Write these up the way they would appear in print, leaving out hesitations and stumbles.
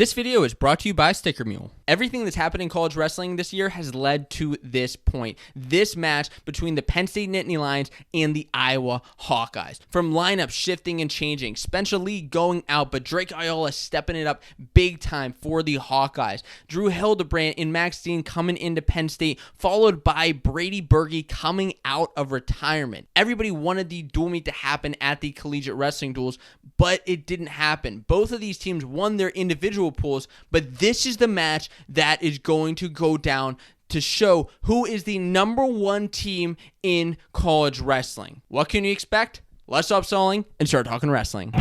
This video is brought to you by Sticker Mule. Everything that's happened in college wrestling this year has led to this point. This match between the Penn State Nittany Lions and the Iowa Hawkeyes. From lineup shifting and changing, Spencer Lee going out, but Drake Ayala stepping it up big time for the Hawkeyes. Drew Hildebrandt and Max Dean coming into Penn State, followed by Berge coming out of retirement. Everybody wanted the dual meet to happen at the collegiate wrestling duels, but it didn't happen. Both of these teams won their individual pools, but this is the match that is going to go down to show who is the number one team in college wrestling. What can you expect? Let's stop stalling and start talking wrestling.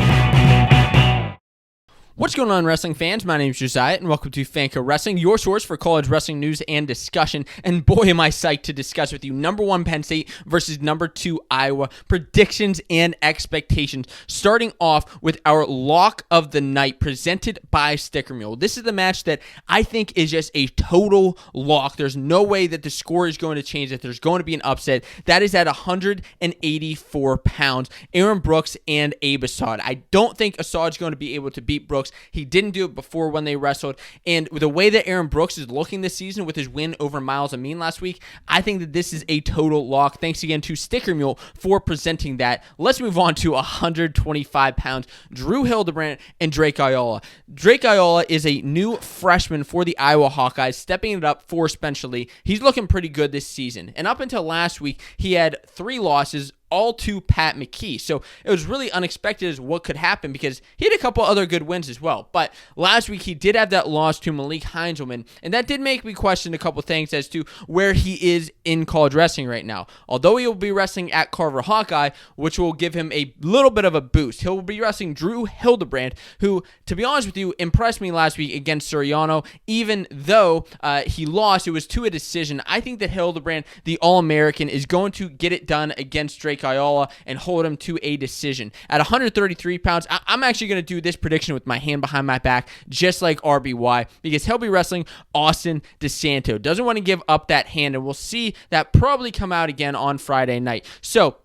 What's going on, wrestling fans? My name is Josiah, and welcome to Fanco Wrestling, your source for college wrestling news and discussion. And boy, am I psyched to discuss with you number 1 Penn State versus number 2 Iowa predictions and expectations. Starting off with our lock of the night presented by Sticker Mule. This is the match that I think is just a total lock. There's no way that the score is going to change, that there's going to be an upset. That is at 184 pounds. Aaron Brooks and Abe Assad. I don't think Assad's going to be able to beat Brooks. He didn't do it before when they wrestled, and with the way that Aaron Brooks is looking this season with his win over Miles Amin last week, I think that this is a total lock. Thanks again to Sticker Mule for presenting that. Let's move on to 125 pounds, Drew Hildebrandt and Drake Ayala. Drake Ayala is a new freshman for the Iowa Hawkeyes, stepping it up for Spencer Lee. He's looking pretty good this season, and up until last week, he had 3 losses, all to Pat McKee. So it was really unexpected as what could happen because he had a couple other good wins as well. But last week he did have that loss to Malik Heinzelman, and that did make me question a couple things as to where he is in college wrestling right now. Although he will be wrestling at Carver Hawkeye, which will give him a little bit of a boost. He'll be wrestling Drew Hildebrandt, who, to be honest with you, impressed me last week against Suriano. Even though he lost, it was to a decision. I think that Hildebrandt, the All-American, is going to get it done against Drake Ayala and hold him to a decision. At 133 pounds, I'm actually going to do this prediction with my hand behind my back, just like RBY, because he'll be wrestling Austin DeSanto. Doesn't want to give up that hand, and we'll see that probably come out again on Friday night. So,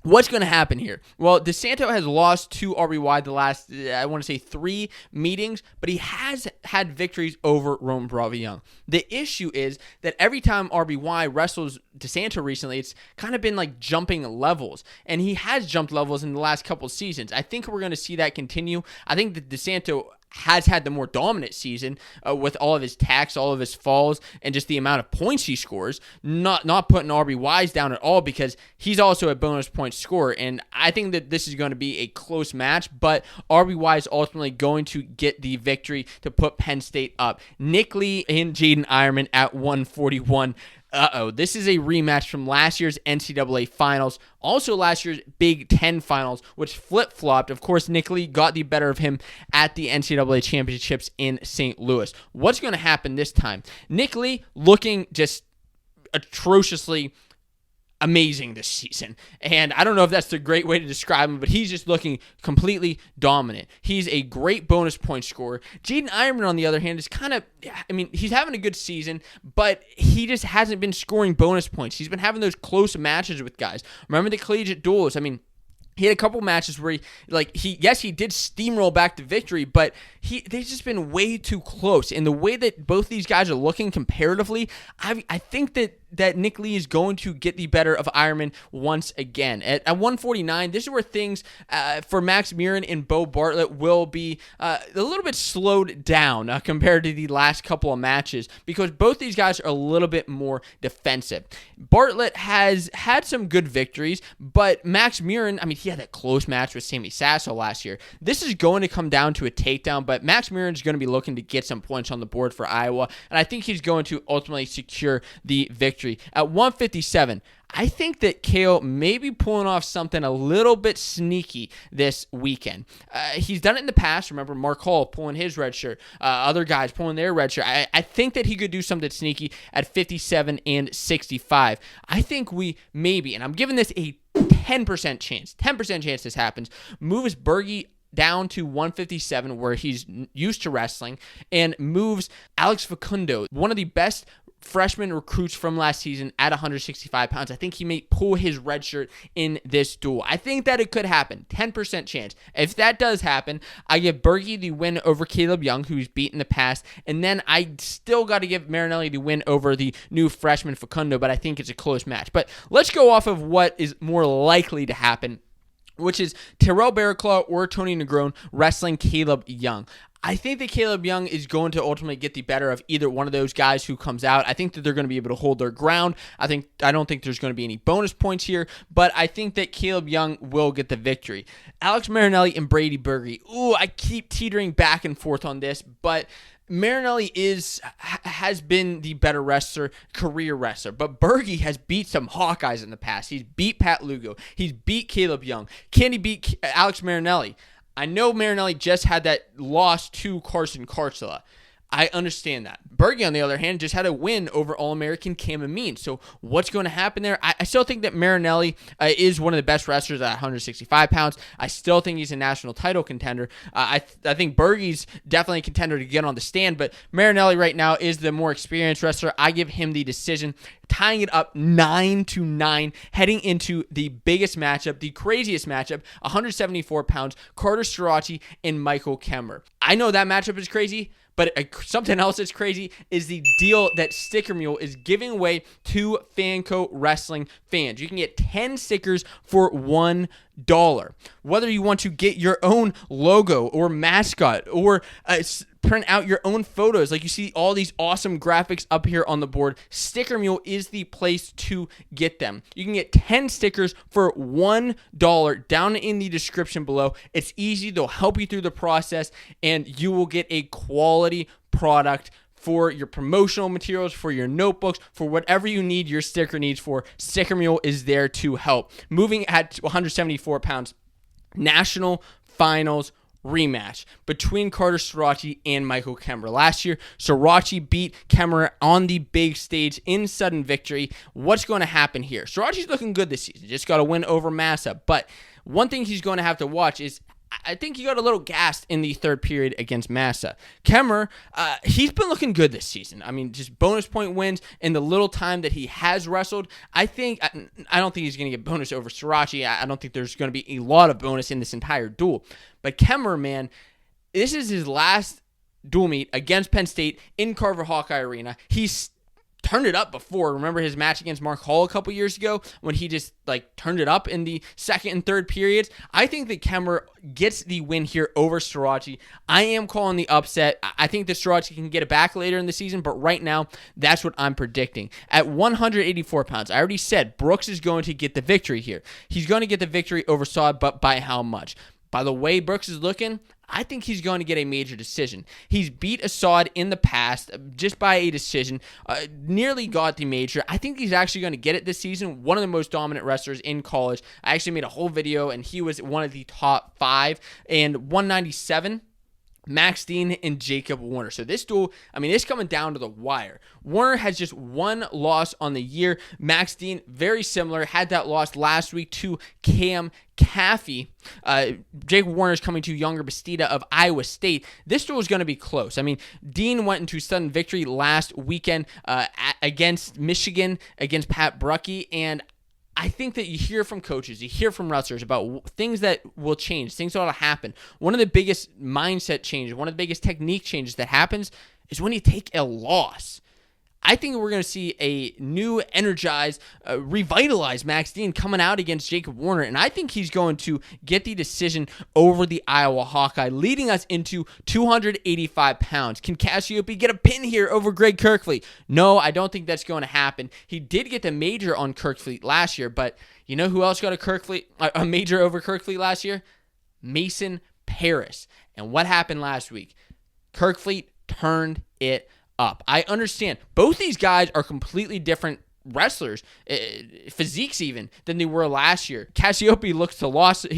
what's going to happen here? Well, DeSanto has lost to RBY the last, I want to say, 3 meetings, but he has had victories over Roman Bravo Young. The issue is that every time RBY wrestles DeSanto recently, it's kind of been like jumping levels, and he has jumped levels in the last couple seasons. I think we're going to see that continue. I think that DeSanto has had the more dominant season with all of his tacks, all of his falls, and just the amount of points he scores. Not putting RBYs down at all because he's also a bonus point scorer, and I think that this is going to be a close match, but RBY is ultimately going to get the victory to put Penn State up. Nick Lee and Jaden Eierman at 141. This is a rematch from last year's NCAA Finals, also last year's Big Ten Finals, which flip-flopped. Of course, Nick Lee got the better of him at the NCAA Championships in St. Louis. What's going to happen this time? Nick Lee looking just atrociously amazing this season, and I don't know if that's the great way to describe him, but he's just looking completely dominant. He's a great bonus point scorer. Jaden Eierman, on the other hand, is kind of, he's having a good season, but he just hasn't been scoring bonus points. He's been having those close matches with guys. Remember the collegiate duels? He had a couple matches where he did steamroll back to victory, but they've just been way too close. And the way that both these guys are looking comparatively, I think that Nick Lee is going to get the better of Eierman once again. At 149, this is where things for Max Murin and Bo Bartlett will be a little bit slowed down compared to the last couple of matches because both these guys are a little bit more defensive. Bartlett has had some good victories, but Max Murin, he had that close match with Sammy Sasso last year. This is going to come down to a takedown, but Max Murin is going to be looking to get some points on the board for Iowa, and I think he's going to ultimately secure the victory. At 157, I think that Cael may be pulling off something a little bit sneaky this weekend. He's done it in the past. Remember Mark Hall pulling his red shirt, other guys pulling their red shirt. I think that he could do something sneaky at 57 and 65. I think we maybe, and I'm giving this a 10% chance this happens, moves Berge down to 157 where he's used to wrestling and moves Alex Facundo, one of the best freshman recruits from last season at 165 pounds. I think he may pull his red shirt in this duel. I think that it could happen. 10% chance. If that does happen, I give Berge the win over Caleb Young, who's beat in the past, and then I still got to give Marinelli the win over the new freshman Facundo, but I think it's a close match. But let's go off of what is more likely to happen, which is Terrell Barraclough or Tony Negron wrestling Caleb Young. I think that Caleb Young is going to ultimately get the better of either one of those guys who comes out. I think that they're going to be able to hold their ground. I don't think there's going to be any bonus points here, but I think that Caleb Young will get the victory. Alex Marinelli and Brady Berge. Ooh, I keep teetering back and forth on this, but Marinelli has been the better wrestler, career wrestler, but Berge has beat some Hawkeyes in the past. He's beat Pat Lugo. He's beat Caleb Young. Can he beat Alex Marinelli? I know Marinelli just had that loss to Carson Carcella. I understand that. Berge, on the other hand, just had a win over All-American Cam Amin. So what's going to happen there? I still think that Marinelli is one of the best wrestlers at 165 pounds. I still think he's a national title contender. I think Berge's definitely a contender to get on the stand, but Marinelli right now is the more experienced wrestler. I give him the decision, tying it up 9-9, heading into the biggest matchup, the craziest matchup, 174 pounds, Carter Starocci and Michael Kemerer. I know that matchup is crazy, but something else that's crazy is the deal that Sticker Mule is giving away to Fanco wrestling fans. You can get 10 stickers for $1. Whether you want to get your own logo or mascot or print out your own photos, like you see all these awesome graphics up here on the board, Sticker Mule is the place to get them. You can get 10 stickers for $1 down in the description below. It's easy. They'll help you through the process, and you will get a quality product for your promotional materials, for your notebooks, for whatever you need your sticker needs for. Sticker Mule is there to help. Moving at 174 pounds, national finals rematch between Carter Starocci and Michael Kemerer. Last year, Starocci beat Kemerer on the big stage in sudden victory. What's going to happen here? Starocci's looking good this season. Just got a win over Massa. But one thing he's going to have to watch is I think he got a little gassed in the third period against Massa. Kemerer, he's been looking good this season. I mean, just bonus point wins in the little time that he has wrestled. I don't think he's going to get bonus over Starocci. I don't think there's going to be a lot of bonus in this entire duel. But Kemerer, man, this is his last dual meet against Penn State in Carver Hawkeye Arena. He's turned it up before. Remember his match against Mark Hall a couple years ago when he just turned it up in the second and third periods? I think that Kemerer gets the win here over Starocci. I am calling the upset. I think that Starocci can get it back later in the season, but right now, that's what I'm predicting. At 184 pounds, I already said Brooks is going to get the victory here. He's going to get the victory over Assad, but by how much? By the way Brooks is looking, I think he's going to get a major decision. He's beat Assad in the past just by a decision, nearly got the major. I think he's actually going to get it this season. One of the most dominant wrestlers in college. I actually made a whole video, and he was one of the top 5. And 197, Max Dean and Jacob Warner. So this duel, it's coming down to the wire. Warner has just one loss on the year. Max Dean, very similar, had that loss last week to Cam Caffey. Jacob Warner is coming to Younger Bastida of Iowa State. This duel is going to be close. Dean went into sudden victory last weekend against Michigan, against Pat Bruckey, and I think that you hear from coaches, you hear from wrestlers about things that will change, things that ought to happen. One of the biggest mindset changes, one of the biggest technique changes that happens is when you take a loss. I think we're going to see a new, energized, revitalized Max Dean coming out against Jacob Warner, and I think he's going to get the decision over the Iowa Hawkeye, leading us into 285 pounds. Can Cassioppi get a pin here over Greg Kerkvliet? No, I don't think that's going to happen. He did get the major on Kerkvliet last year, but you know who else got a major over Kerkvliet last year? Mason Paris. And what happened last week? Kerkvliet turned it up. I understand. Both these guys are completely different wrestlers, physiques even, than they were last year. Cassioppi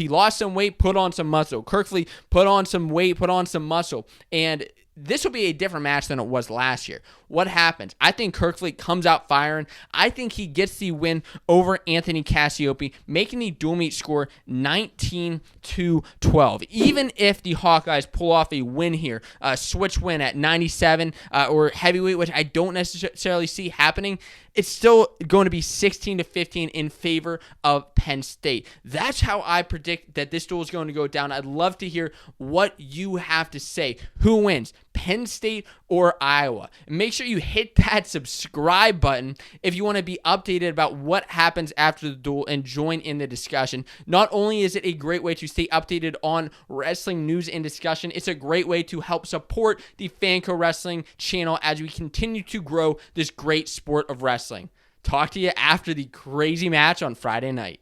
lost some weight, put on some muscle. Kerkvliet put on some weight, put on some muscle. And this will be a different match than it was last year. What happens? I think Kerkvliet comes out firing. I think he gets the win over Anthony Cassioppi, making the dual meet score 19-12. Even if the Hawkeyes pull off a win here, a switch win at 97 or heavyweight, which I don't necessarily see happening, it's still going to be 16-15 in favor of Penn State. That's how I predict that this duel is going to go down. I'd love to hear what you have to say. Who wins, Penn State or Iowa? And make sure you hit that subscribe button if you want to be updated about what happens after the duel and join in the discussion. Not only is it a great way to stay updated on wrestling news and discussion, it's a great way to help support the Fanco Wrestling channel as we continue to grow this great sport of wrestling. Talk to you after the crazy match on Friday night.